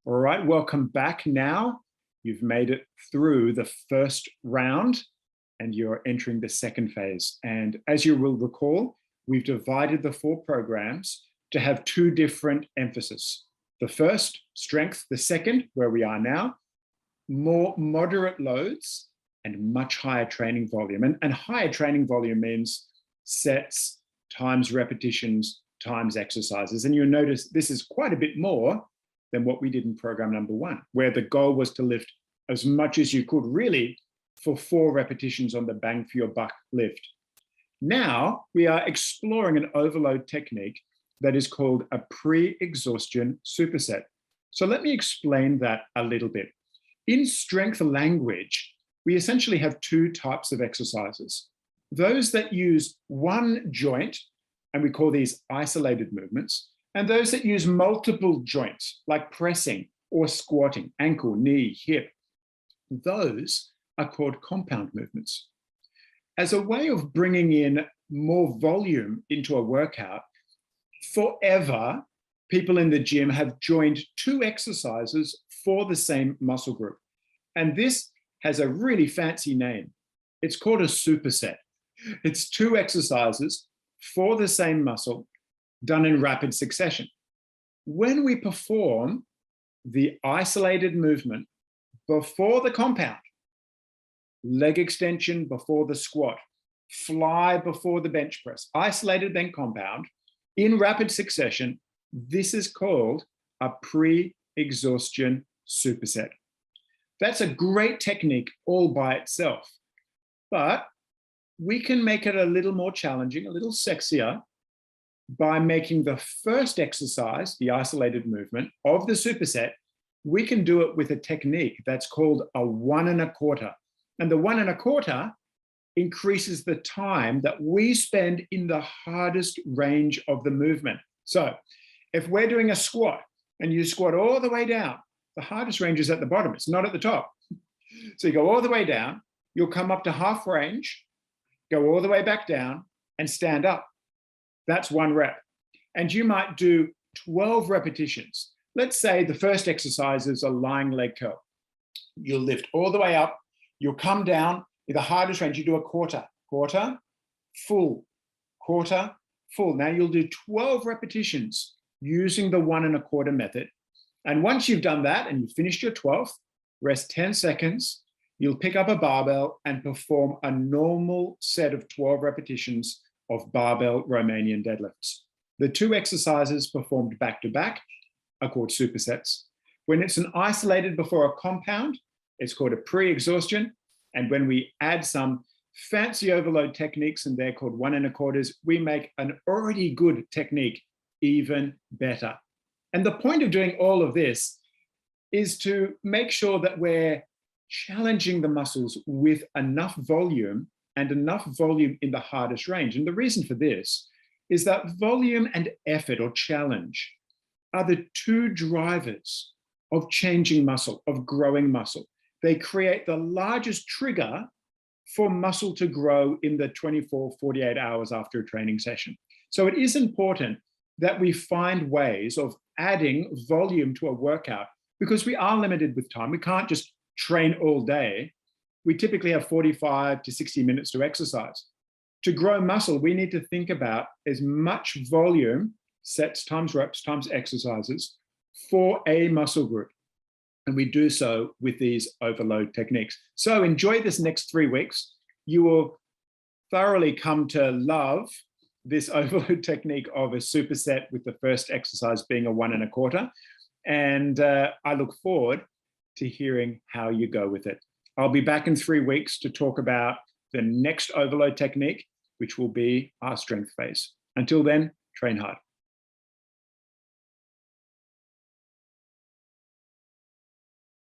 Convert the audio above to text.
All right, welcome back now. You've made it through the first round and you're entering the second phase. And as you will recall, we've divided the 4 programs to have 2 different emphases. The first, strength. The second, where we are now, more moderate loads and much higher training volume. And higher training volume means sets times repetitions times exercises. And you'll notice this is quite a bit more than what we did in program number 1, where the goal was to lift as much as you could really for 4 repetitions on the bang for your buck lift. Now we are exploring an overload technique that is called a pre-exhaustion superset. So let me explain that a little bit. In strength language, we essentially have 2 types of exercises. Those that use one joint, and we call these isolated movements, and those that use multiple joints, like pressing or squatting, ankle, knee, hip, those are called compound movements. As a way of bringing in more volume into a workout, forever, people in the gym have joined 2 exercises for the same muscle group. And this has a really fancy name. It's called a superset. It's 2 exercises for the same muscle done in rapid succession. When we perform the isolated movement before the compound, leg extension before the squat, fly before the bench press, isolated then compound, in rapid succession, this is called a pre-exhaustion superset. That's a great technique all by itself, but we can make it a little more challenging, a little sexier, by making the first exercise, the isolated movement of the superset, we can do it with a technique that's called a 1 1/4. And the 1 1/4 increases the time that we spend in the hardest range of the movement. So if we're doing a squat and you squat all the way down, the hardest range is at the bottom, it's not at the top. So you go all the way down, you'll come up to half range, go all the way back down and stand up. That's 1 rep. And you might do 12 repetitions. Let's say the first exercise is a lying leg curl. You'll lift all the way up, you'll come down, in the hardest range, you do a quarter, full, quarter, full. Now you'll do 12 repetitions using the 1 1/4 method. And once you've done that and you've finished your 12th, rest 10 seconds, you'll pick up a barbell and perform a normal set of 12 repetitions of barbell Romanian deadlifts. The 2 exercises performed back to back are called supersets. When it's an isolated before a compound, it's called a pre-exhaustion. And when we add some fancy overload techniques, and they're called 1 1/4s, we make an already good technique even better. And the point of doing all of this is to make sure that we're challenging the muscles with enough volume and enough volume in the hardest range. And the reason for this is that volume and effort or challenge are the 2 drivers of changing muscle, of growing muscle. They create the largest trigger for muscle to grow in the 24, 48 hours after a training session. So it is important that we find ways of adding volume to a workout because we are limited with time. We can't just train all day. We typically have 45 to 60 minutes to exercise. To grow muscle, we need to think about as much volume, sets times reps times exercises, for a muscle group. And we do so with these overload techniques. So enjoy this next 3 weeks. You will thoroughly come to love this overload technique of a superset, with the first exercise being a 1 1/4. And I look forward to hearing how you go with it. I'll be back in 3 weeks to talk about the next overload technique, which will be our strength phase. Until then, train hard.